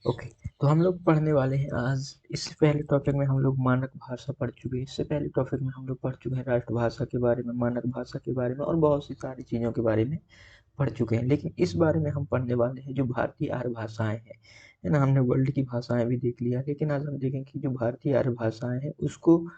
Okay. तो हम लोग पढ़ने वाले हैं आज। इससे पहले टॉपिक में हम लोग मानक भाषा पढ़ चुके हैं। इससे पहले टॉपिक में हम लोग पढ़ चुके हैं राष्ट्रभाषा के बारे में, मानक भाषा के बारे में और बहुत सी सारी चीज़ों के बारे में पढ़ चुके हैं। लेकिन इस बारे में हम पढ़ने वाले हैं जो भारतीय आर्य भाषाएं हैं, है ना। हमने वर्ल्ड की भाषाएं भी देख लिया, लेकिन आज हम देखेंगे कि जो भारतीय आर्य भाषाएं हैं उसको,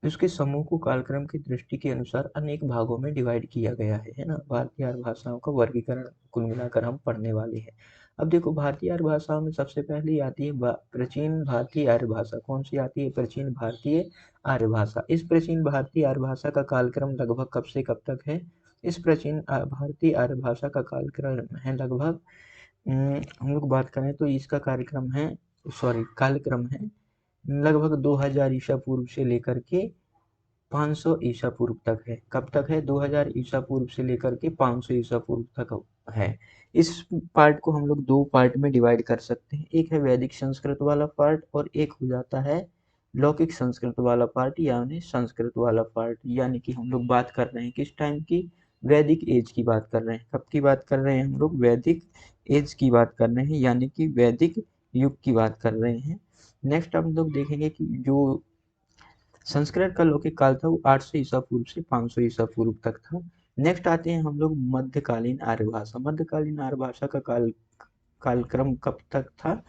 उसके समूह को कालक्रम की दृष्टि के अनुसार अनेक भागों में डिवाइड किया गया है ना। भारतीय आर्य भाषाओं का वर्गीकरण कुल मिलाकर हम पढ़ने वाले हैं। अब देखो, भारतीय आर्य भाषाओं में सबसे पहले आती है प्राचीन भारतीय आर्य भाषा। कौन सी आती है? प्राचीन भारतीय आर्य भाषा। इस प्राचीन भारतीय आर्य भाषा का कालक्रम लगभग कब से कब तक है? इस प्राचीन भारतीय आर्य भाषा का कालक्रम है लगभग, हम लोग बात करें तो इसका कार्यक्रम है, सॉरी कालक्रम है लगभग 2000 ईसा पूर्व से लेकर के 500 ईसा पूर्व तक है। कब तक है? 2000 ईसा पूर्व से लेकर के 500 ईसा पूर्व तक है। इस पार्ट को हम लोग दो पार्ट में डिवाइड कर सकते हैं। एक है वैदिक संस्कृत वाला पार्ट और एक हो जाता है लौकिक संस्कृत वाला पार्ट, यानी संस्कृत वाला पार्ट। यानी कि हम लोग बात कर रहे हैं किस टाइम की? वैदिक एज की बात कर रहे हैं। कब की बात कर रहे हैं हम लोग? वैदिक एज की बात कर रहे हैं, यानी कि वैदिक युग की बात कर रहे हैं। नेक्स्ट हम लोग देखेंगे कि जो संस्कृत का लौकिक काल था वो 800 ईसा पूर्व से 500 ईसा पूर्व तक था। नेक्स्ट आते हैं हम लोग मध्यकालीन आर्य भाषा। मध्यकालीन आर्य भाषा का कालक्रम कब तक था?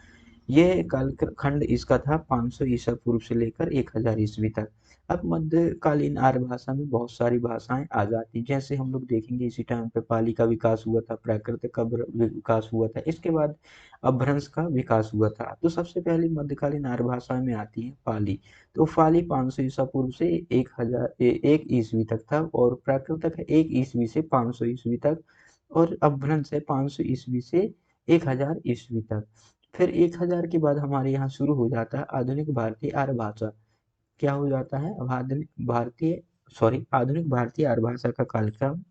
ये कालखंड इसका था 500 ईसा पूर्व से लेकर 1000 ईस्वी तक। अब मध्यकालीन आर्य भाषा में बहुत सारी भाषाएं आ जाती, जैसे हम लोग देखेंगे इसी टाइम पे पाली का विकास हुआ था, प्राकृत का विकास हुआ था, इसके बाद अपभ्रंश का विकास हुआ था। तो सबसे पहले मध्यकालीन आर्य भाषा में आती है पाली। तो पाली 500 ईसा पूर्व से 1 ईस्वी तक था, और प्राकृत है 1 ईस्वी से 500 ईस्वी तक, और अपभ्रंश है 500 ईस्वी से 1000 ईस्वी तक। फिर 1000 के बाद हमारे यहाँ शुरू हो जाता है आधुनिक भारतीय आर्य भाषा। क्या हो जाता है? आधुनिक भारतीय आर्य भाषा का कालक्रम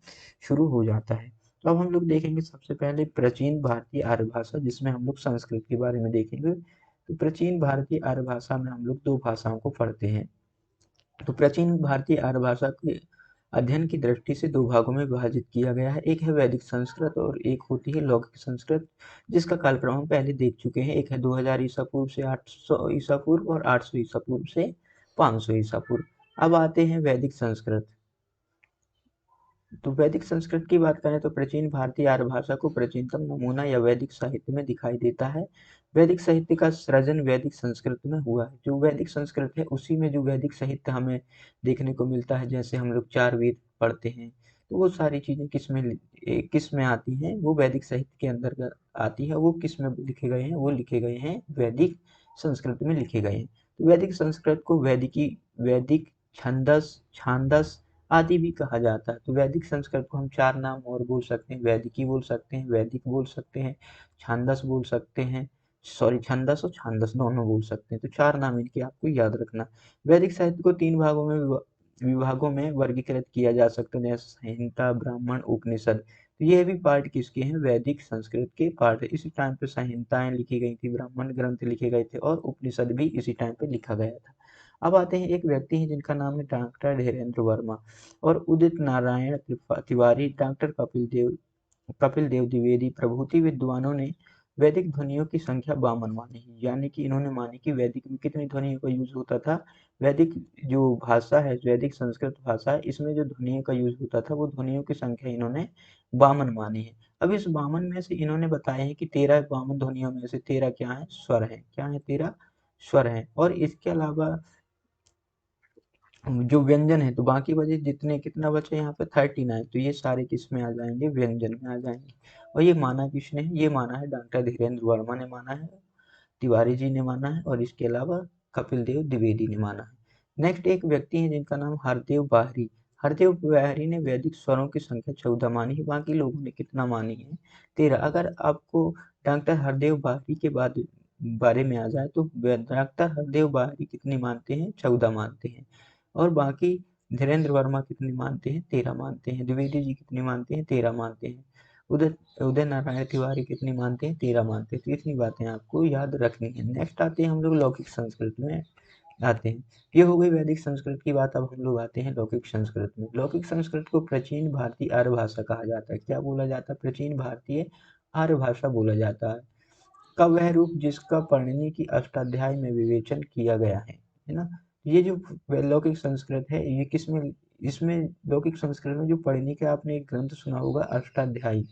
शुरू हो जाता है। तो अब हम लोग देखेंगे सबसे पहले प्राचीन भारतीय आर्य भाषा, जिसमें हम लोग संस्कृत के बारे में देखेंगे। तो प्राचीन भारतीय आर्य भाषा में हम लोग दो भाषाओं को पढ़ते हैं। तो प्राचीन भारतीय आर्य भाषा के अध्ययन की दृष्टि से दो भागों में विभाजित किया गया है। एक है वैदिक संस्कृत और एक होती है लौकिक संस्कृत, जिसका कालक्रम हम पहले देख चुके हैं। एक है 2000 ईसा पूर्व से 800 ईसा पूर्व और 800 ईसा पूर्व से 500 ईसा पूर्व। अब आते हैं वैदिक संस्कृत। तो वैदिक संस्कृत की बात करें तो प्राचीन भारतीय आर्य भाषा को प्राचीनतम नमूना या वैदिक साहित्य में दिखाई देता है। वैदिक साहित्य का सृजन वैदिक संस्कृत में हुआ है। जो वैदिक संस्कृत है उसी में जो वैदिक साहित्य हमें देखने को मिलता है, जैसे हम लोग चार वेद पढ़ते हैं, तो वो सारी चीजें किस में आती हैं? वो वैदिक साहित्य के अंदर आती है। वो किस में लिखे गए हैं? वो लिखे गए हैं वैदिक संस्कृत में लिखे गए हैं। तो वैदिक संस्कृत को वैदिक छंदस, छांदस आदि भी कहा जाता है। तो वैदिक संस्कृत को हम चार नाम और बोल सकते हैं। वैदिकी बोल सकते हैं, वैदिक बोल सकते हैं, छांदस बोल सकते हैं, सॉरी छंदस और छांदस दोनों बोल सकते हैं। तो चार नाम इनके आपको याद रखना। वैदिक साहित्य को तीन विभागों में वर्गीकृत किया जा सकता है, जैसे संहिता, ब्राह्मण, उपनिषद। तो ये भी पार्ट किसके हैं? वैदिक संस्कृत के पार्ट है। इसी टाइम पे संहिताएं लिखी गई थी, ब्राह्मण ग्रंथ लिखे गए थे और उपनिषद भी इसी टाइम पे लिखा गया था। अब आते हैं एक व्यक्ति हैं जिनका नाम है डॉक्टर धीरेन्द्र वर्मा और उदित नारायण तिवारी। डॉक्टर कपिल देव द्विवेदी प्रभृति विद्वानों ने वैदिक ध्वनियों की संख्या 52 मानी है। यानी कि इन्होंने मानी कि वैदिक में कितनी ध्वनियों का यूज होता था? वैदिक जो भाषा है, वैदिक संस्कृत भाषा है, इसमें जो ध्वनियों का यूज होता था वो ध्वनियों की संख्या इन्होंने 52 मानी है। अब इस 52 में से इन्होंने बताया है कि 52 ध्वनियों में से 13 क्या है? स्वर है। क्या है? 13 स्वर है। और इसके अलावा जो व्यंजन है, तो बाकी बचे जितने, कितना बचे यहाँ पे? 39। तो ये सारे किस में आ जाएंगे? व्यंजन में आ जाएंगे। और ये माना किसने है? ये माना है डॉक्टर धीरेन्द्र वर्मा ने माना है, तिवारी जी ने माना है, और इसके अलावा कपिल देव द्विवेदी ने माना है। नेक्स्ट एक व्यक्ति है जिनका नाम हरदेव बाहरी। हरदेव बाहरी ने वैदिक स्वरों की संख्या 14 मानी है। बाकी लोगों ने कितना मानी है? 13। अगर आपको डॉक्टर हरदेव बाहरी के बारे में आ जाए तो डॉक्टर हरदेव बाहरी कितनी मानते हैं? 14 मानते हैं। और बाकी धीरेन्द्र वर्मा कितनी मानते हैं? 13 मानते हैं। द्विवेदी जी कितनी मानते हैं? 13 मानते हैं। उदय उदय नारायण तिवारी कितनी मानते हैं? 13 मानते हैं। तो इतनी बातें आपको याद रखनी है। नेक्स्ट आते हैं हम लोग लौकिक संस्कृत में आते हैं। ये हो गई वैदिक संस्कृत की बात। अब हम लोग आते हैं लौकिक संस्कृत में। लौकिक संस्कृत को प्राचीन भारतीय आर्य भाषा कहा जाता है। क्या बोला जाता है? प्राचीन भारतीय आर्य भाषा बोला जाता है। का वह रूप जिसका पढ़ने की अष्टाध्यायी में विवेचन किया गया है ना। ये जो लौकिक संस्कृत है, ये किसमें, इसमें लौकिक संस्कृत में जो पढ़ने का आपने एक ग्रंथ सुना होगा अष्टाध्यायी,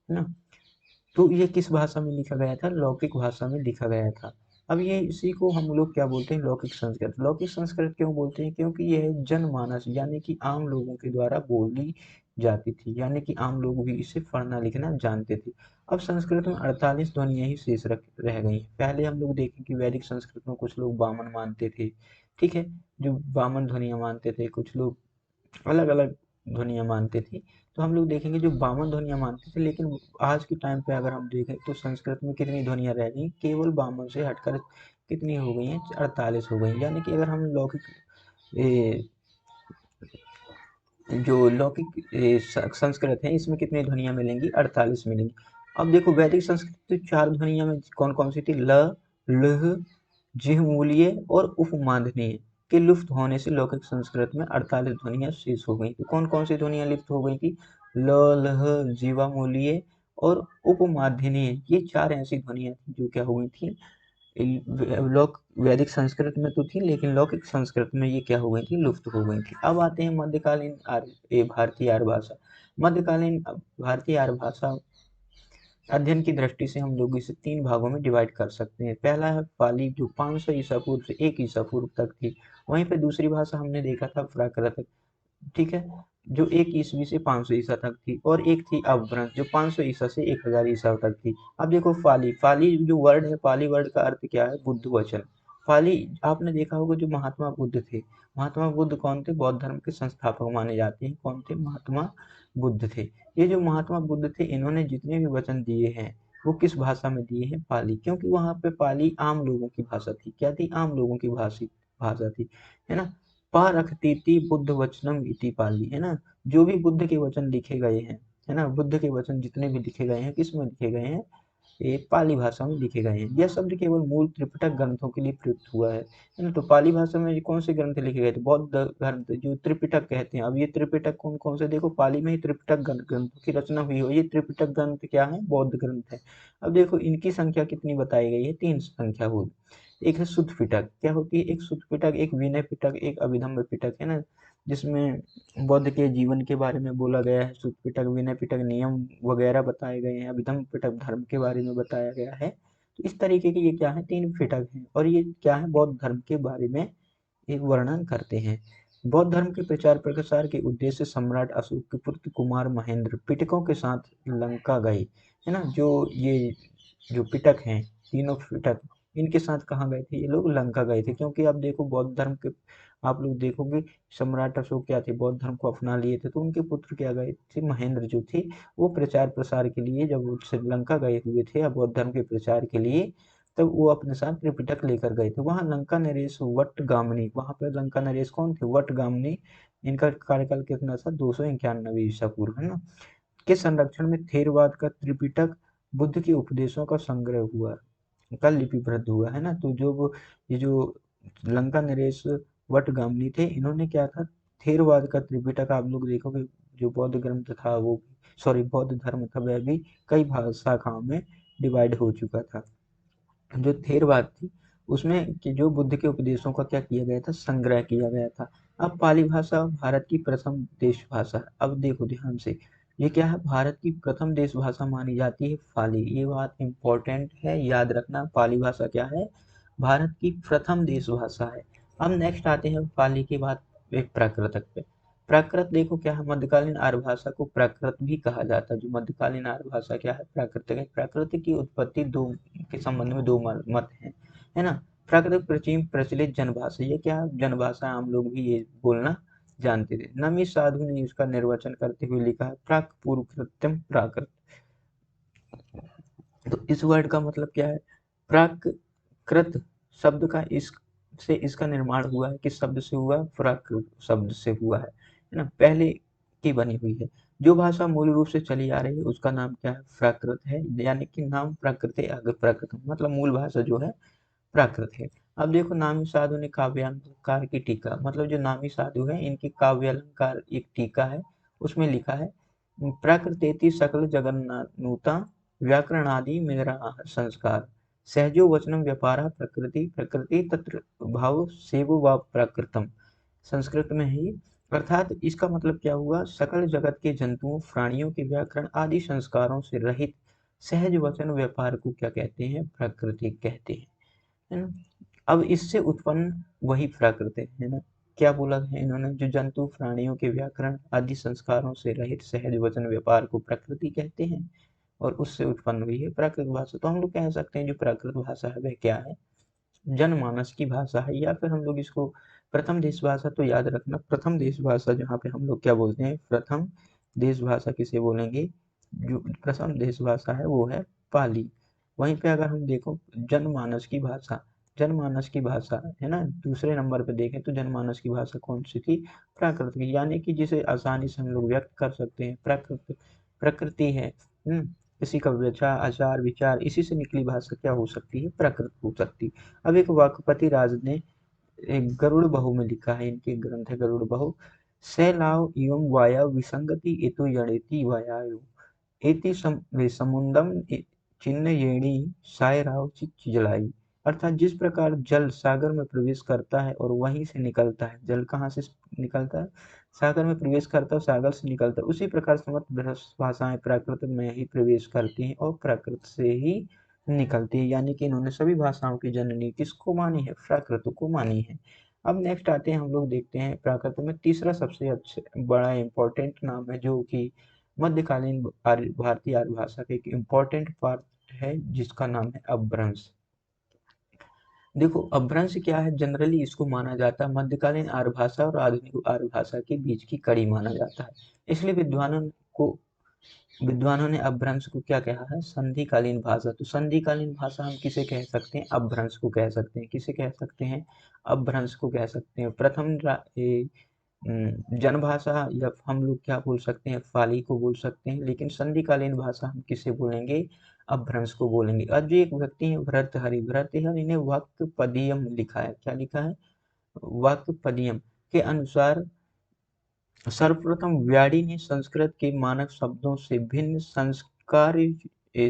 है ना, तो ये किस भाषा में लिखा गया था, लौकिक भाषा में लिखा गया था। अब ये इसी को हम लोग क्या बोलते हैं, लौकिक संस्कृत। लौकिक संस्कृत क्यों बोलते हैं, क्योंकि यह जनमानस यानी कि आम लोगों के द्वारा बोली जाती थी, यानी कि आम लोग भी इसे पढ़ना लिखना जानते थे। अब संस्कृत में 48 ध्वनियां ही शेष रह गई। पहले हम लोग देखें कि वैदिक संस्कृत में कुछ लोग वामन मानते थे, ठीक है, जो वामन ध्वनियां मानते थे, कुछ लोग अलग अलग ध्वनियाँ मानते थे। तो हम लोग देखेंगे जो वामन ध्वनियाँ मानते थे, लेकिन आज के टाइम पे अगर हम देखें तो संस्कृत में कितनी ध्वनियाँ रह गई, केवल वामन से हटकर कितनी हो गई हैं, 48 हो गई। यानी कि अगर हम लौकिक जो लौकिक संस्कृत है इसमें कितनी ध्वनियाँ मिलेंगी, 48 मिलेंगी। अब देखो वैदिक संस्कृत तो 4 ध्वनियाँ में कौन कौन सी थी, ल, लह, जिह्मूलीय और उपमाध्यनीय के लुप्त होने से लौकिक संस्कृत में 48 ध्वनियां शेष हो गई। तो कौन कौन सी ध्वनियां लुप्त हो गई थी, ल, लह, जीवामूलीय और उपमाध्यनीय, ये 4 ऐसी ध्वनियां थी जो क्या हो गई थी, लोक वैदिक संस्कृत में तो थी, लेकिन लौकिक संस्कृत में ये क्या हो गई थी, लुप्त हो गई थी। अब आते हैं मध्यकालीन भारतीय आर्य भाषा। मध्यकालीन भारतीय आर्य भाषा अध्ययन की दृष्टि से हम लोग इसे 3 भागों में डिवाइड कर सकते हैं। पहला है पाली, जो 500 ईसा पूर्व से 1 ईसा पूर्व तक थी। वहीं पे दूसरी भाषा हमने देखा था प्राकृत, ठीक है, जो 1 ईस्वी से 500 ईसा तक थी, और एक थी अपभ्रंश जो 500 ईसा से 1000 ईसा तक थी। अब देखो पाली, पाली जो वर्ड है, पाली वर्ड का अर्थ क्या है, बुद्ध वचन। पाली आपने देखा होगा, जो महात्मा बुद्ध थे, महात्मा बुद्ध कौन थे, बौद्ध धर्म के संस्थापक माने जाते हैं, कौन थे, महात्मा बुद्ध थे। ये जो महात्मा बुद्ध थे, इन्होंने जितने भी वचन दिए हैं वो किस भाषा में दिए हैं, पाली, क्योंकि वहां पे पाली आम लोगों की भाषा थी। क्या थी, आम लोगों की भाषा थी, है ना। पारखतीति बुद्ध वचनम इति पाली, है ना, जो भी बुद्ध के वचन लिखे गए हैं, है ना, बुद्ध के वचन जितने भी लिखे गए हैं, किस में लिखे गए हैं, ये पाली भाषा में लिखे गए हैं। यह शब्द केवल मूल त्रिपिटक ग्रंथों के लिए प्रयुक्त हुआ है ना। तो पाली भाषा में कौन से ग्रंथ लिखे गए थे, बौद्ध ग्रंथ जो त्रिपिटक कहते हैं। अब ये त्रिपिटक कौन कौन से, देखो पाली में ही त्रिपिटक ग्रंथों की रचना हुई हो। ये त्रिपिटक ग्रंथ क्या है, बौद्ध ग्रंथ है। अब देखो इनकी संख्या कितनी बताई गई है, 3 संख्या हो। एक है शुद्ध पिटक, क्या होती है, एक शुद्ध पिटक, एक विनय पिटक, एक अभिधम्म पिटक, है ना, जिसमें बौद्ध के जीवन के बारे में बोला गया है। शुद्ध पिटक, विनय पिटक नियम वगैरह बताए गए हैं, अभिधम्म पिटक धर्म के बारे में बताया गया है। तो इस तरीके के ये क्या है, 3 पिटक हैं, और ये क्या है, बौद्ध धर्म के बारे में एक वर्णन करते हैं। बौद्ध धर्म के प्रचार प्रसार के उद्देश्य सम्राट अशोक के पुत्र कुमार महेंद्र पिटकों के साथ लंका गए, है ना। जो ये जो पिटक हैं, तीनों पिटक, इनके साथ कहाँ गए थे, ये लोग लंका गए थे। क्योंकि आप देखो बौद्ध धर्म के, आप लोग देखोगे सम्राट अशोक क्या थे, बौद्ध धर्म को अपना लिए थे, तो उनके पुत्र क्या गए थे, महेंद्र जो थे, वो प्रचार प्रसार के लिए जब वो श्रीलंका गए हुए थे बौद्ध धर्म के प्रचार के लिए, तब वो अपने साथ त्रिपिटक लेकर गए थे। वहां लंका नरेश वटगामनी, वहां पर लंका नरेश कौन थे, वटगामनी, इनका कार्यकाल कितना था, 291 ईसा पूर्व, है ना, के संरक्षण में थेरवाद का त्रिपिटक बुद्ध के उपदेशों का संग्रह हुआ, का लिपिबद्ध हुआ, है ना। तो जो ये जो लंका नरेश वटगामनी थे, इन्होंने क्या था, थेरवाद का त्रिपिटक, आप लोग देखोगे जो बौद्ध ग्रंथ था वो, सॉरी बौद्ध धर्म था, वह भी कई शाखाओं में डिवाइड हो चुका था। जो थेरवाद थी उसमें कि जो बुद्ध के उपदेशों का क्या किया गया था, संग्रह किया गया था। अब पाली भाषा भारत की प्रथम देश भाषा है। अब देखो ध्यान से, ये क्या है, भारत की प्रथम देश भाषा मानी जाती है पाली। ये बात इंपॉर्टेंट है, याद रखना, पाली भाषा क्या है, भारत की प्रथम देश भाषा है। अब नेक्स्ट आते हैं पाली के बाद एक प्राकृतक पे। प्राकृत देखो क्या है, मध्यकालीन आर्य भाषा को प्राकृत भी कहा जाता है। जो मध्यकालीन आर्य भाषा क्या है, प्राकृत है। प्राकृत की उत्पत्ति दो के संबंध में 2 मत हैं, है ना। प्राकृत प्राचीन प्रचलित जनभाषा, ये क्या जनभाषा, हम लोग भी ये बोलना जानते थे। नमी साधु ने इसका निर्वचन करते हुए लिखा है, प्राक पूर्व कृत्यम प्राकृत। तो इस वर्ड का मतलब क्या है, प्राकृत शब्द का इस से इसका निर्माण हुआ है, किस शब्द से हुआ, प्राकृत शब्द से हुआ है ना, पहले की बनी हुई है। जो भाषा मूल रूप से चली आ रही है उसका नाम क्या है, प्राकृत है, यानी कि नाम प्राकृत अगर प्राकृत मतलब मूल भाषा जो है प्राकृत है। अब देखो नामी साधु ने काव्यालंकार की टीका, मतलब जो नामी साधु है इनकी काव्यालंकार एक टीका है, उसमें लिखा है, प्राकृतेति सकल जगन्नानुता व्याकरणादि मेरा संस्कार, सहजो वचनम व्यापारः प्रकृति प्रकृति तत्र भाव सेवो वा प्राकृतम। संस्कृत में ही, अर्थात इसका मतलब क्या हुआ, सकल जगत के जंतुओं प्राणियों के व्याकरण आदि संस्कारों से रहित सहज वचन व्यापार को क्या कहते हैं, प्रकृति कहते हैं, है ना। अब इससे उत्पन्न वही प्राकृत है ना। क्या बोला है इन्होंने, जो जंतु प्राणियों के व्याकरण आदि संस्कारों से रहित सहज वचन व्यापार को प्रकृति कहते हैं, और उससे उत्पन्न हुई है प्राकृत भाषा। तो हम लोग कह सकते हैं जो प्राकृत भाषा है वह क्या है, जनमानस की भाषा है, या फिर हम लोग इसको प्रथम देश भाषा। तो याद रखना, प्रथम देश भाषा जहाँ पे हम लोग क्या बोलते हैं, प्रथम देश भाषा किसे बोलेंगे, जो प्रथम देश भाषा है वो है पाली। वहीं पे अगर हम देखो जनमानस की भाषा, जनमानस की भाषा है ना, दूसरे नंबर पे देखें तो जनमानस की भाषा कौन सी थी, प्राकृत की, यानी कि जिसे आसानी से हम लोग व्यक्त कर सकते हैं, प्राकृत प्रकृति है। किसी का विचार आचार विचार इसी से निकली भाषा क्या हो सकती है, प्राकृत हो सकती। अब एक वाक्पति राज ने एक गरुड़ बहू में लिखा है, इनके ग्रंथ है गरुड़ बहू, सैलाव एवं वाया विसंगति एतो यणेति वायायो एति समुंदम चिन्ह येणी सायराव चिच जलाई। अर्थात जिस प्रकार जल सागर में प्रवेश करता है और वहीं से निकलता है, जल कहाँ से निकलता है, सागर में प्रवेश करता है, सागर से निकलता है, उसी प्रकार समस्त भाषाएं प्राकृत में ही प्रवेश करती हैं और प्राकृत से ही निकलती है, यानी कि इन्होंने सभी भाषाओं की जननी किसको मानी है, प्राकृत को मानी है। अब नेक्स्ट आते हैं, हम लोग देखते हैं प्राकृत में तीसरा सबसे अच्छा बड़ा इंपॉर्टेंट नाम है, जो कि मध्यकालीन भारतीय आर्य भाषा का एक इम्पोर्टेंट पार्ट है, जिसका नाम है अपभ्रंश। देखो अपभ्रंश क्या है, जनरली इसको माना जाता है मध्यकालीन आर्य भाषा और आधुनिक आर्य भाषा के बीच की कड़ी माना जाता है। इसलिए विद्वानों ने अपभ्रंश को क्या कहा है, संधिकालीन भाषा। तो संधिकालीन भाषा हम किसे कह सकते हैं, अपभ्रंश को कह सकते हैं। किसे कह सकते हैं, अपभ्रंश को कह सकते हैं। जनभाषा या हम लोग क्या बोल सकते हैं, पाली को बोल सकते हैं, लेकिन संधिकालीन भाषा हम किसे बोलेंगे, अपभ्रंश को बोलेंगे। अब जो एक व्यक्ति है भर्तृहरि ने वाक्पदीयम लिखा है, क्या लिखा है, वाक्पदीयम के अनुसार सर्वप्रथम व्याधि ने संस्कृत के मानक शब्दों से भिन्न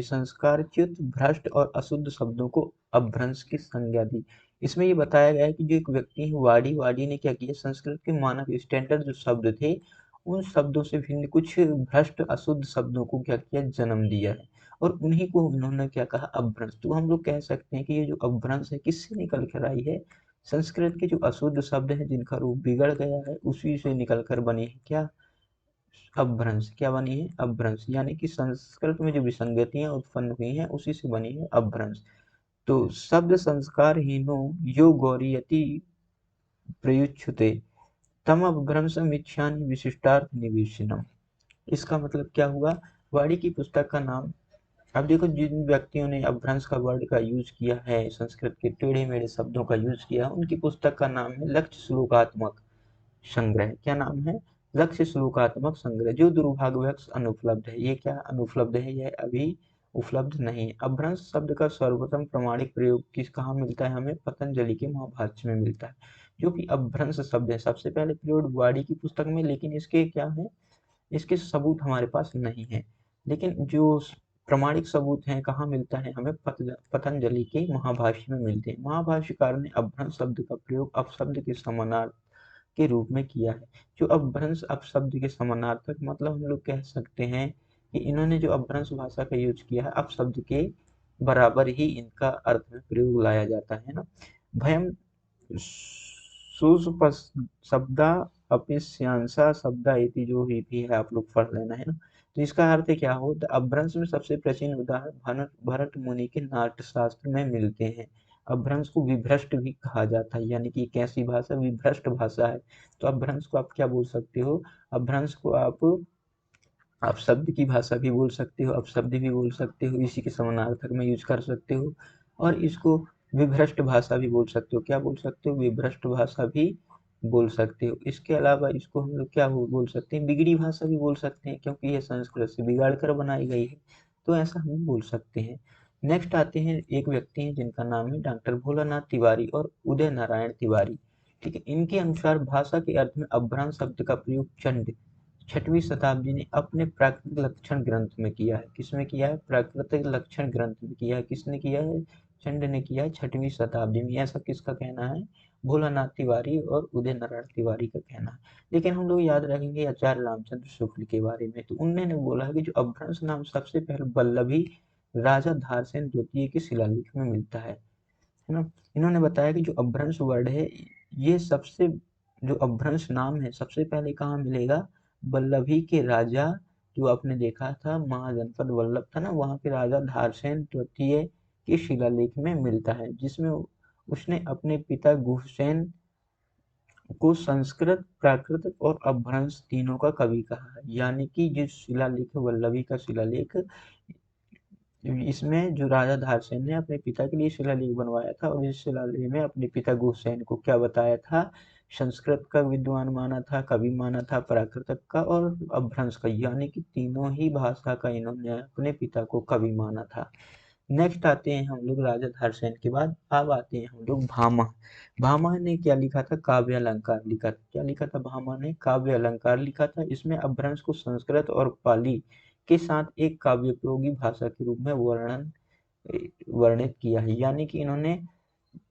संस्कारच्युत भ्रष्ट और अशुद्ध शब्दों को अपभ्रंश की संज्ञा दी। इसमें ये बताया गया है कि जो एक व्यक्ति है वाडी ने क्या किया, संस्कृत के मानक स्टैंडर्ड जो शब्द थे उन शब्दों से भिन्न कुछ भ्रष्ट अशुद्ध शब्दों को क्या किया, जन्म दिया है, और उन्हीं को उन्होंने क्या कहा, अपभ्रंश। तो हम लोग कह सकते हैं कि ये जो अपभ्रंश है किससे निकल कर आई है, संस्कृत के जो अशुद्ध शब्द हैं जिनका रूप बिगड़ गया है उसी से निकलकर बनी है क्या, अपभ्रंश। क्या बनी है, अपभ्रंश, यानी कि संस्कृत में जो विसंगतियां उत्पन्न हुई हैं उसी से बनी है अपभ्रंश। तो शब्द संस्कारहीनो यो गौरीयति प्रयुच्यते तम अपभ्रंशमिच्छामि विशिष्टार्थ निवेशनम। इसका मतलब क्या हुआ, वाणी की पुस्तक का नाम, अब देखो जिन व्यक्तियों ने अपभ्रंश का वर्ड का यूज किया है, संस्कृत के टेढ़े मेढ़े शब्दों का यूज किया, उनकी पुस्तक का नाम है लक्ष्य श्लोकात्मक संग्रह। क्या नाम है, लक्ष्य श्लोकात्मक संग्रह, जो दुर्भाग्यवश अनुपलब्ध है। ये क्या अनुपलब्ध है, यह अभी उपलब्ध नहीं है। अपभ्रंश शब्द का सर्वप्रथम प्रमाणिक प्रयोग किस कहाँ मिलता है, हमें पतंजलि के महाभाष्य में मिलता है, जो कि अपभ्रंश शब्द है। सबसे पहले प्रयोग वाणी की पुस्तक में, लेकिन इसके क्या है, इसके सबूत हमारे पास नहीं है। लेकिन जो प्रमाणिक सबूत हैं कहाँ मिलता है, हमें पतंजलि के महाभाष्य में मिलते हैं। महाभाष्यकार ने अपभ्रंश शब्द का प्रयोग अपशब्द के समानार्थ के रूप में किया है। जो अपभ्रंश अपशब्द के समानार्थक, मतलब हम लोग कह सकते हैं कि इन्होंने जो अपभ्रंश भाषा का यूज किया है अपशब्द के बराबर ही इनका अर्थ में प्रयोग लाया जाता है ना। भयम शब्दा अपिस्यांसा शब्दा इति, जो ही भी है आप लोग पढ़ लेना है ना। तो इसका अर्थ क्या हो, अपभ्रंश में सबसे प्राचीन उदाहरण भरत मुनि के नाट्यशास्त्र में मिलते हैं। अपभ्रंश को विभ्रष्ट भी कहा जाता है, यानी कि एक ऐसी भाषा विभ्रष्ट भाषा है। तो अपभ्रंश को आप क्या बोल सकते हो, अपभ्रंश को आप शब्द की भाषा भी बोल सकते हो, अपशब्द भी बोल सकते हो, इसी के समानार्थक में यूज कर सकते हो, और इसको विभ्रष्ट भाषा भी बोल सकते हो। क्या बोल सकते हो, विभ्रष्ट भाषा भी बोल सकते हो। इसके अलावा इसको हम लोग क्या बोल सकते हैं, बिगड़ी भाषा भी बोल सकते हैं, क्योंकि यह संस्कृत से बिगाड़ कर बनाई गई है, तो ऐसा हम बोल सकते हैं। नेक्स्ट आते हैं, एक व्यक्ति हैं जिनका नाम है डॉक्टर भोलानाथ तिवारी और उदय नारायण तिवारी। ठीक है, इनके अनुसार भाषा के अर्थ में अपभ्रंश शब्द का प्रयोग चंड 6वीं शताब्दी ने अपने प्राकृतिक लक्षण ग्रंथ में किया है। किसमें किया है, प्राकृतिक लक्षण ग्रंथ में किया है। किसने किया है, चंड ने किया है 6वीं शताब्दी में। ऐसा किसका कहना है? भोलानाथ तिवारी और उदय नारायण तिवारी का कहना है। लेकिन हम लोग याद रखेंगे आचार्य रामचंद्र शुक्ल के बारे में, तो उन्होंने बोला है कि जो अपभ्रंश नाम सबसे पहले वल्लभी राजा धारसेन द्वितीय के शिलालेख में मिलता है ना। इन्होंने बताया कि जो अपभ्रंश वर्ड है, ये सबसे, जो अपभ्रंश नाम है सबसे पहले कहाँ मिलेगा? वल्लभी के राजा, जो आपने देखा था महाजनपद वल्लभ था ना, वहाँ के राजा धारसेन द्वितीय के शिलालेख में मिलता है, जिसमें उसने अपने पिता गुहसेन को संस्कृत, प्राकृत और अपभ्रंश तीनों का कवि कहा है। यानी कि जिस शिलालेख वल्लभी का शिलालेख, इसमें जो राजा धारसेन ने अपने पिता के लिए शिलालेख बनवाया था, और इस शिलालेख में अपने पिता गुहसेन को क्या बताया था? संस्कृत का विद्वान माना था, कवि माना था, प्राकृत का और अपभ्रंश का, यानी कि तीनों ही भाषा का इन्होंने अपने पिता को कवि माना था। नेक्स्ट आते हैं हम लोग राजा धारसेन के बाद, अब आते हैं हम लोग भामा। भामा ने क्या लिखा था? काव्य अलंकार लिखा था। क्या लिखा था भामा ने? काव्य अलंकार लिखा था। इसमें अपभ्रंश को संस्कृत और पाली के साथ एक काव्योपयोगी भाषा के रूप में वर्णित किया है। यानी कि इन्होंने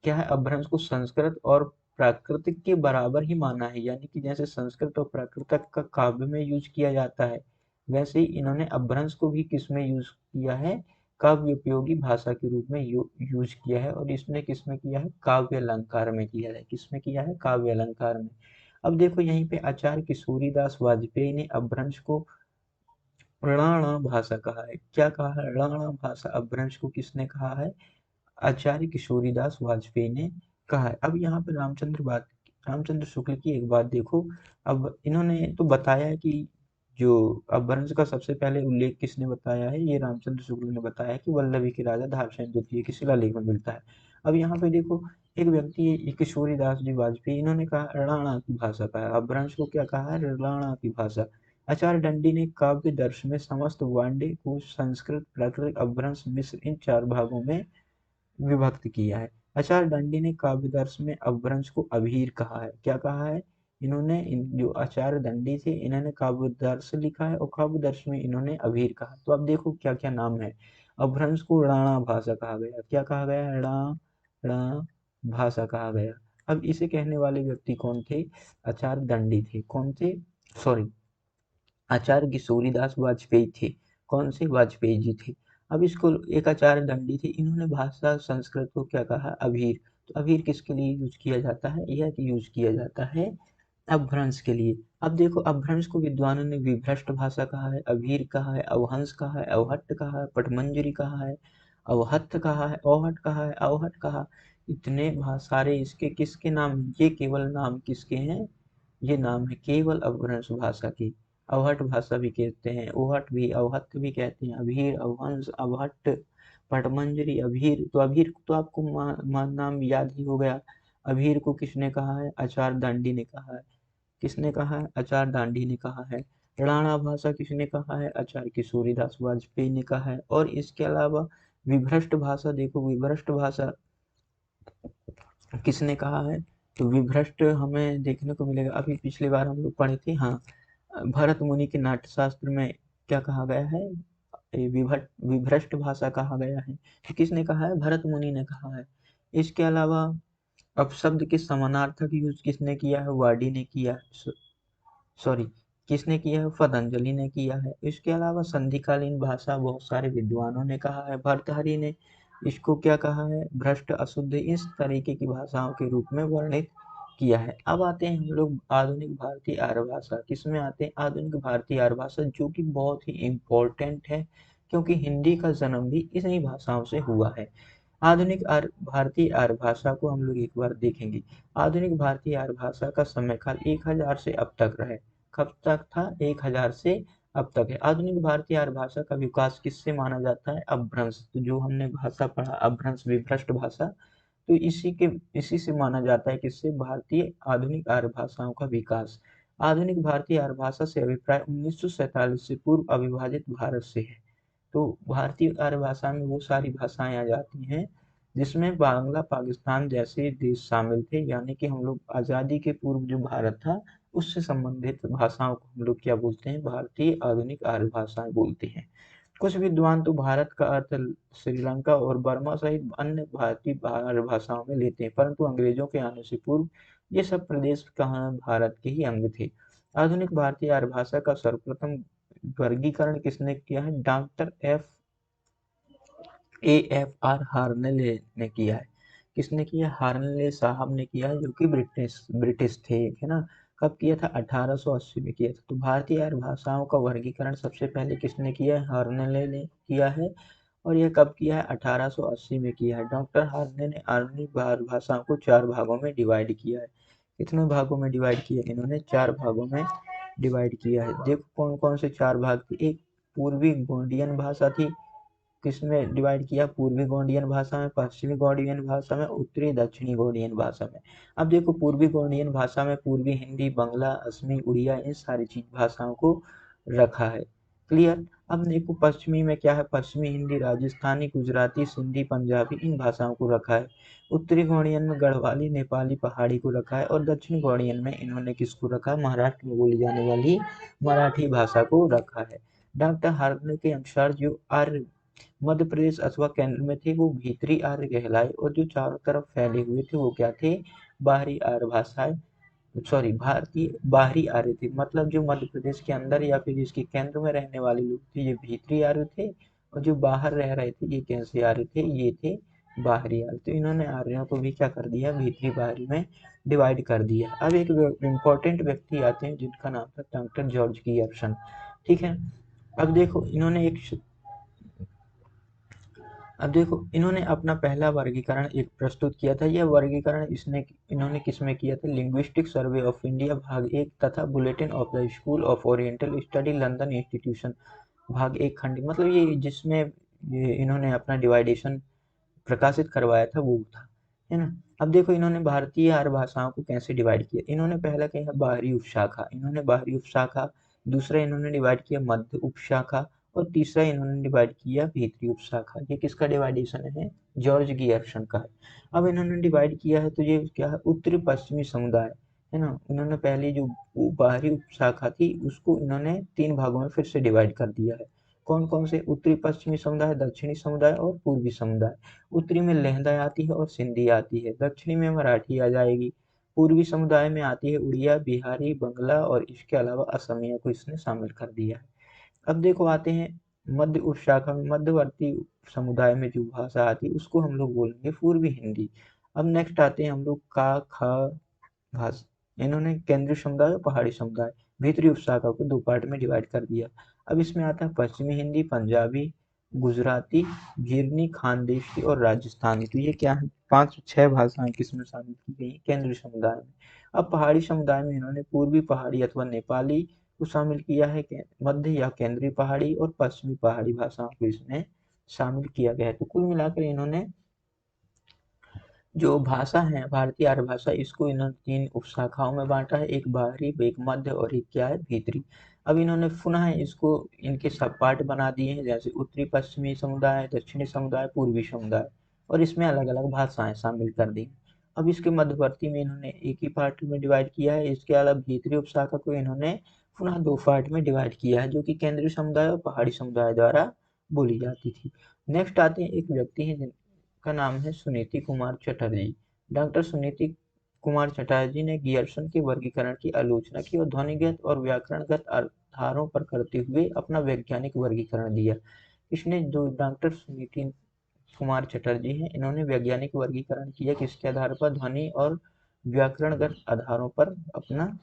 क्या है, अपभ्रंश को संस्कृत और प्राकृतिक के बराबर ही माना है। यानी कि जैसे संस्कृत और प्राकृतिक का काव्य में यूज किया जाता है, वैसे ही इन्होंने अपभ्रंश को भी किस में यूज किया है? काव्य उपयोगी भाषा के रूप में यूज किया है। और इसने किसमें किया है? काव्य अलंकार में किया है। किसमें किया है? काव्य अलंकार में। अब देखो यहीं पे आचार्य किशोरीदास वाजपेयी ने अपभ्रंश को ऋणाणा भाषा कहा है। क्या कहा है? ऋणाणा भाषा। अपभ्रंश को किसने कहा है? आचार्य किशोरीदास वाजपेयी ने कहा है। अब यहाँ पे रामचंद्र शुक्ल की एक बात देखो। अब इन्होंने तो बताया है कि जो अपभ्रंश का सबसे पहले उल्लेख किसने बताया है? ये रामचंद्र शुक्ल ने बताया है कि वल्लभी के राजा धारसेन द्वितीय के शिलालेख में मिलता है। अब यहाँ पे देखो, एक व्यक्ति है किशोरीदास जी वाजपेयी, इन्होंने कहा ऋणाणा की भाषा का है। अपभ्रंश को क्या कहा है? ऋणाणा की भाषा। आचार्य दंडी ने काव्य दर्श में समस्त वाण्डे को संस्कृत, प्राकृत, अपभ्रंश, मिश्र इन 4 भागों में विभक्त किया है। आचार्य दंडी ने काव्यदर्श में अपभ्रंश को अभीर कहा है। क्या कहा है? इन्होंने जो आचार्य दंडी थे, इन्होंने काव्यदर्श लिखा है और काव्यदर्श में इन्होंने अभीर कहा। तो अब देखो क्या क्या नाम है। अपभ्रंश को राणा भाषा कहा गया। क्या कहा गया? रा भाषा कहा गया। अब इसे कहने वाले व्यक्ति कौन थे? आचार्य दंडी थे। कौन थे? सॉरी, आचार्य किशोरीदास वाजपेयी थे। कौन से? वाजपेयी जी थे। अब इसको एक आचार्य दंडी थे, इन्होंने भाषा संस्कृत को क्या कहा? अभीर। तो अभीर किसके लिए यूज किया जाता है? यह यूज किया जाता है अपभ्रंश के लिए। अब देखो, अपभ्रंश को विद्वानों ने विभ्रष्ट भाषा कहा है, अभीर कहा है, अवहंस कहा है, अवहट्ट कहा है, पटमंजरी कहा है, अवहत्थ कहा है, अवहट कहा है, अवहट कहा। इतने सारे इसके किसके नाम? ये केवल नाम किसके हैं? ये नाम है केवल अपभ्रंश भाषा के। अवहट भाषा भी कहते हैं, ओहट भी, अवहत्थ भी कहते हैं, अभीर, अवहंस, अवहट्ट, पटमंजरी, अभीर। तो अभीर तो आपको नाम याद ही हो गया। अभीर को किसने कहा है? आचार्य दांडी ने कहा है। किसने कहा है? आचार्य दांडी ने कहा है। राणा भाषा किसने कहा है? आचार्य किशोरीदास वाजपेयी ने कहा है। और इसके अलावा विभ्रष्ट भाषा, देखो विभ्रष्ट भाषा किसने कहा है? तो विभ्रष्ट हमें देखने को मिलेगा, अभी पिछली बार हम लोग पढ़े थे, हाँ, भरत मुनि के नाट्यशास्त्र में क्या कहा गया है? विभ्रष्ट भाषा कहा गया है। तो किसने कहा है? भरत मुनि ने कहा है। इसके अलावा अपशब्द के समानार्थक यूज किसने किया है? वाडी ने किया है। सॉरी, किसने किया है? पतंजलि ने किया है। इसके अलावा संधिकालीन भाषा बहुत सारे विद्वानों ने कहा है। भर्तहरि ने इसको क्या कहा है? भ्रष्ट, अशुद्ध, इस तरीके की भाषाओं के रूप में वर्णित किया है। अब आते हैं हम लोग आधुनिक भारतीय आर्य भाषा। किसमें आते हैं? आधुनिक भारतीय आर्य भाषा, जो कि बहुत ही इम्पोर्टेंट है, क्योंकि हिंदी का जन्म भी इन्हीं भाषाओं से हुआ है। आधुनिक भारतीय आर्य भाषा को हम लोग एक बार देखेंगे। आधुनिक भारतीय आर्य भाषा का समय काल 1000 से अब तक रहे। कब तक था? 1000 से अब तक है। आधुनिक भारतीय आर्य भाषा का विकास किससे माना जाता है? अपभ्रंश। तो जो हमने भाषा पढ़ा अपभ्रंश, विभ्रष्ट भाषा, तो इसी से माना जाता है किससे? भारतीय आधुनिक आर्य भाषाओं का विकास। आधुनिक भारतीय आर्य भाषा से अभिप्राय 1947 से पूर्व अविभाजित भारत से है। तो भारतीय आर्य भाषा में वो सारी भाषाएं आ जाती हैं जिसमें बांग्ला, पाकिस्तान जैसे देश शामिल थे। यानी कि हम लोग आज़ादी के पूर्व जो भारत था, उससे संबंधित भाषाओं को हम लोग क्या बोलते हैं? भारतीय आधुनिक आर्य भाषाएं बोलते हैं। कुछ विद्वान तो भारत का अर्थ श्रीलंका और बर्मा सहित अन्य भारतीय भाषाओं में लेते हैं, परंतु अंग्रेजों के आने से पूर्व ये सब प्रदेश कहाँ भारत के ही अंग थे। आधुनिक भारतीय आर्य भाषा का सर्वप्रथम वर्गीकरण किसने किया है? डॉक्टर AFR हार्नेले ने किया है। किसने किया? हार्नेले साहब ने किया है, जो कि ब्रिटिश ब्रिटिश थे, है ना। कब किया था? 1880 में किया था। तो भारतीय आर्य भाषाओं का वर्गीकरण सबसे पहले किसने किया है? हार्नेले ने किया है। और यह कब किया है? 1880 में किया है। डॉक्टर हार्ने ने आर्य भाषाओं को 4 भागों में डिवाइड किया है। कितने भागों में डिवाइड किया? इन्होंने 4 भागों में डिवाइड किया है। देखो कौन कौन से 4 भाग थे। एक पूर्वी गोंडियन भाषा थी, किसमें डिवाइड किया? पूर्वी गोंडियन भाषा में, पश्चिमी गोंडियन भाषा में, उत्तरी दक्षिणी गोंडियन भाषा में। अब देखो पूर्वी गोंडियन भाषा में पूर्वी हिंदी, बंगला, असमी, उड़िया, इन सारी चीज भाषाओं को रखा है। क्लियर। अब देखो पश्चिमी में क्या है? पश्चिमी हिंदी, राजस्थानी, गुजराती, सिंधी, पंजाबी, इन भाषाओं को रखा है। उत्तरी गोंडियन में गढ़वाली, नेपाली, पहाड़ी को रखा है। और दक्षिणी गोंडियन में इन्होंने किसको रखा? महाराष्ट्र में बोली जाने वाली मराठी भाषा को रखा है। डॉक्टर हार्ने के अनुसार जो आर्य मध्य प्रदेश अथवा केंद्र में थे वो भीतरी आर्य कहलाए, और जो चारों तरफ फैले हुए थे वो क्या थे? बाहरी आर्य भाषाएं, सॉरी भारतीय बाहरी आर्य थे। मतलब जो मध्य प्रदेश के अंदर या फिर इसके केंद्र में रहने वाले लोग थे ये भीतरी आर्य थे, और जो बाहर रह रहे थे ये कैसे आर्य थे? ये थे बाहरी आर्य। तो इन्होंने आर्यों को भी क्या कर दिया? भीतरी बाहरी में डिवाइड कर दिया। अब एक इम्पोर्टेंट व्यक्ति आते हैं जिनका नाम था डॉक्टर जॉर्ज गियर्सन। ठीक है। अब देखो इन्होंने अपना पहला वर्गीकरण एक प्रस्तुत किया था। यह वर्गीकरण इन्होंने किसमें किया था? लिंग्विस्टिक सर्वे ऑफ इंडिया भाग 1 तथा bulletin of the school of oriental study London institution भाग 1 खंड, मतलब ये जिसमें इन्होंने अपना डिवाइडेशन प्रकाशित करवाया था वो था, है ना। अब देखो इन्होंने भारतीय आर्य भाषाओं को कैसे डिवाइड किया। इन्होंने पहला किया बाहरी उपशाखा, इन्होंने बाहरी उपशाखा। दूसरा इन्होंने डिवाइड किया मध्य उपशाखा। और तीसरा इन्होंने डिवाइड किया भीतरी उपशाखा। ये किसका डिवाइडेशन है? जॉर्ज गियर्सन का है। अब इन्होंने डिवाइड किया है तो ये क्या है? उत्तरी पश्चिमी समुदाय, है ना। इन्होंने पहली जो बाहरी उपशाखा थी उसको इन्होंने 3 भागों में फिर से डिवाइड कर दिया है। कौन कौन से? उत्तरी पश्चिमी समुदाय, दक्षिणी समुदाय और पूर्वी समुदाय। उत्तरी में लहंदा आती है और सिंधी आती है। दक्षिणी में मराठी आ जाएगी। पूर्वी समुदाय में आती है उड़िया, बिहारी, बंगला और इसके अलावा असमिया को इसने शामिल कर दिया है। अब देखो आते हैं मध्य उपशाखा में, मध्यवर्ती समुदाय में जो भाषा आती है उसको हम लोग बोलेंगे पूर्वी हिंदी। अब नेक्स्ट आते हैं हम लोग का खा भाषा। इन्होंने केंद्रीय समुदाय और पहाड़ी समुदाय, भीतरी उपशाखा को 2 पार्ट में डिवाइड कर दिया। अब इसमें आता है पश्चिमी हिंदी, पंजाबी, गुजराती, गिरनी, खानदेशी और राजस्थानी। तो ये क्या है? 5-6 भाषाएं किसमें शामिल की गई? केंद्रीय समुदाय में। अब पहाड़ी समुदाय में इन्होंने पूर्वी पहाड़ी अथवा नेपाली को शामिल किया है, मध्य या केंद्रीय पहाड़ी और पश्चिमी पहाड़ी भाषाओं को इसमें शामिल किया गया है। तो कुल मिलाकर इन्होंने जो भाषा है भारतीय आर्य भाषा, इसको इन्होंने 3 उपशाखाओं में बांटा है, एक बाहरी, एक मध्य और एक क्या है? भीतरी। अब इन्होंने पुनः इसको इनके सब पार्ट बना दिए हैं, जैसे उत्तरी पश्चिमी समुदाय, दक्षिणी समुदाय, पूर्वी समुदाय, और इसमें अलग अलग भाषाएं शामिल कर दी। अब इसके मध्यवर्ती में इन्होंने एक ही पार्ट में डिवाइड किया है। इसके अलावा भीतरी उपशाखा को इन्होंने पुनः 2 पार्ट में डिवाइड किया है, जो कि केंद्रीय समुदाय और पहाड़ी समुदाय द्वारा बोली जाती थी। नेक्स्ट आते हैं एक व्यक्ति है का नाम है सुनीति कुमार चटर्जी। डॉक्टर सुनीति कुमार चटर्जी ने गियर्सन के वर्गीकरण की आलोचना की और ध्वनिगत और व्याकरणगत आधारों पर करते हुए अपना वैज्ञानिक वर्गीकरण दिया। इसने जो डॉक्टर सुनीति कुमार चटर्जी हैं इन्होंने वैज्ञानिक वर्गीकरण किया किसके आधार पर? ध्वनि और व्याकरणगत आधारों पर अपना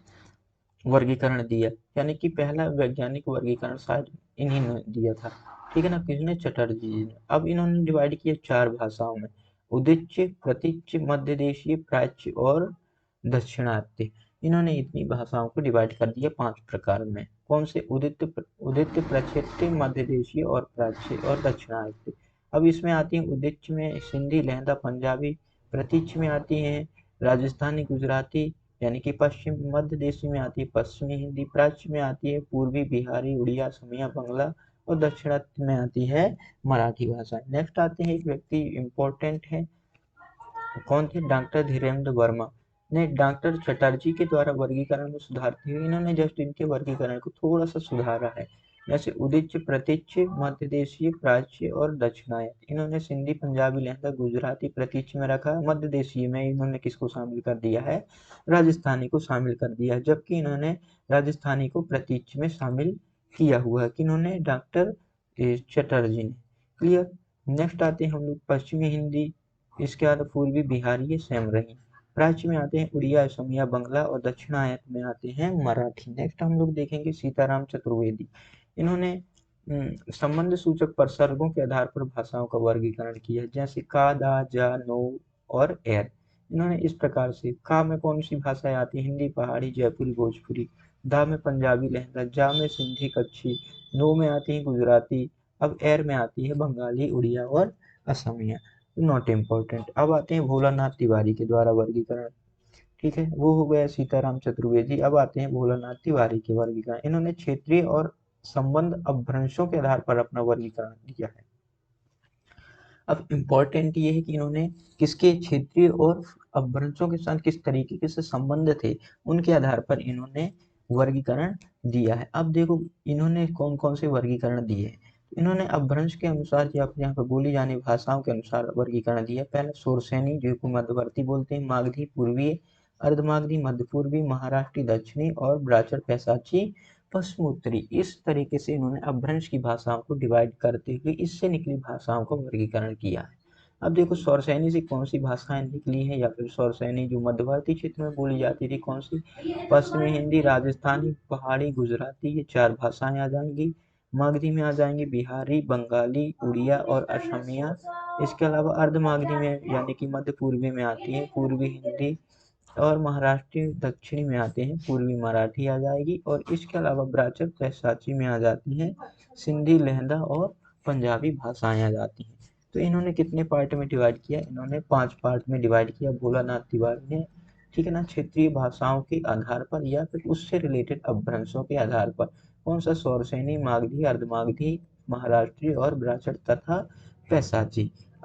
वर्गीकरण दिया। यानी कि पहला वैज्ञानिक वर्गीकरण शायद इन्हीं ने दिया था। ठीक है ना, किसने? चटर्जी जी ने। अब इन्होंने डिवाइड किया 4 भाषाओं में, उदिच्य, प्रतीच्य, मध्य देशीय, प्राच्य और दक्षिणात्य। इन्होंने इतनी भाषाओं को डिवाइड कर दिया 5 प्रकार में। कौन से? उदित्य, प्रक्षेत्य, मध्य देशीय और प्राच्य और दक्षिणात्य। अब इसमें आती है उदिच्य में सिंधी, लहंदा, पंजाबी। प्रतीच्य में आती है राजस्थानी, गुजराती यानी कि पश्चिम। मध्य देशी में आती है पश्चिमी हिंदी। प्राच्य में आती है पूर्वी, बिहारी, उड़िया, असमिया, बंगला। और दक्षिणात्य में आती है मराठी भाषा। नेक्स्ट आते हैं एक व्यक्ति इंपॉर्टेंट है, कौन थे? डॉक्टर धीरेन्द्र वर्मा ने डॉक्टर चटर्जी के द्वारा वर्गीकरण में सुधारते हुए इन्होंने जस्ट इनके वर्गीकरण को थोड़ा सा सुधारा है। जैसे उदिच्य, प्रतीच्य, मध्य देशीय, प्राच्य और दक्षिणायत। इन्होंने सिंधी, पंजाबी, लहंदा, गुजराती प्रतीच्य में रखा। मध्य देशीय में इन्होंने किसको शामिल कर दिया है? राजस्थानी को शामिल कर दिया है, जबकि इन्होंने राजस्थानी को प्रतीच्य में शामिल किया हुआ है। किन्होंने? डॉक्टर चटर्जी ने। क्लियर। नेक्स्ट आते हैं हम लोग पश्चिमी हिंदी, इसके बाद पूर्वी बिहारी, ये सेम रही। प्राच्य में आते हैं उड़िया, असमिया, बंगला और दक्षिणायत में आते हैं मराठी। नेक्स्ट हम लोग देखेंगे सीताराम चतुर्वेदी। इन्होंने संबंध सूचक प्रसर्गों के आधार पर भाषाओं का वर्गीकरण किया, जैसे का, दा, जा, नो और एर। इन्होंने इस प्रकार से, का में कौन सी भाषाएं आती हैं? हिंदी, पहाड़ी, जयपुरी, भोजपुरी। दा में पंजाबी, लहंदा। जा में सिंधी, कच्छी। नो में आती है गुजराती। अब एर में आती है बंगाली, उड़िया और असमिया। Not important. अब आते हैं भोलानाथ तिवारी के द्वारा वर्गीकरण। ठीक है, वो हो गया सीताराम चतुर्वेदी। अब आते हैं भोलानाथ तिवारी के वर्गीकरण। इन्होंने क्षेत्रीय और संबंध अपभ्रंशों के आधार पर अपना वर्गीकरण दिया है। अब इम्पोर्टेंट ये है कि इन्होंने किसके क्षेत्रीय और अपभ्रंशों के साथ किस तरीके से संबंध थे, उनके आधार पर इन्होंने वर्गीकरण दिया है। अब देखो इन्होंने कौन कौन से वर्गीकरण दिए हैं। इन्होंने अपभ्रंश के अनुसार या यहाँ पर बोली जाने भाषाओं के अनुसार वर्गीकरण दिया। पहला शोरसैनी, जो मध्यवर्ती बोलते हैं, मागधी पूर्वी, अर्धमागधी मध्य पूर्वी, महाराष्ट्री दक्षिणी और ब्राचर पैसाची पश्चिमोत्तरी। इस तरीके से इन्होंने अपभ्रंश की भाषाओं को डिवाइड करते हुए इससे निकली भाषाओं का वर्गीकरण किया है। अब देखो शौरसैनी से कौन सी भाषाएं निकली हैं, या फिर शौरसैनी जो मध्यवर्ती क्षेत्र में बोली जाती थी कौन सी? पश्चिमी हिंदी, राजस्थानी, पहाड़ी, गुजराती, ये 4 भाषाएं आ जाएंगी। मगधी में आ जाएंगी बिहारी, बंगाली, उड़िया और असमिया। इसके अलावा अर्धमागधी में यानी कि मध्य पूर्वी में आती है पूर्वी हिंदी, और महाराष्ट्री दक्षिणी में आते हैं पूर्वी मराठी आ जाएगी। और इसके अलावा ब्राचर तहसाची में आ जाती हैं सिंधी, लहंदा और पंजाबी भाषाएं आ जाती हैं। तो इन्होंने कितने पार्ट में डिवाइड किया? इन्होंने 5 पार्ट में डिवाइड किया भोलानाथ तिवारी ने। ठीक है ना, क्षेत्रीय भाषाओं के आधार पर या फिर उससे रिलेटेड अपभ्रंशों के आधार पर। कौन सा? शौरसैनी, मागधी, अर्धमागधी, महाराष्ट्री और ब्राचर तथा पैसाची।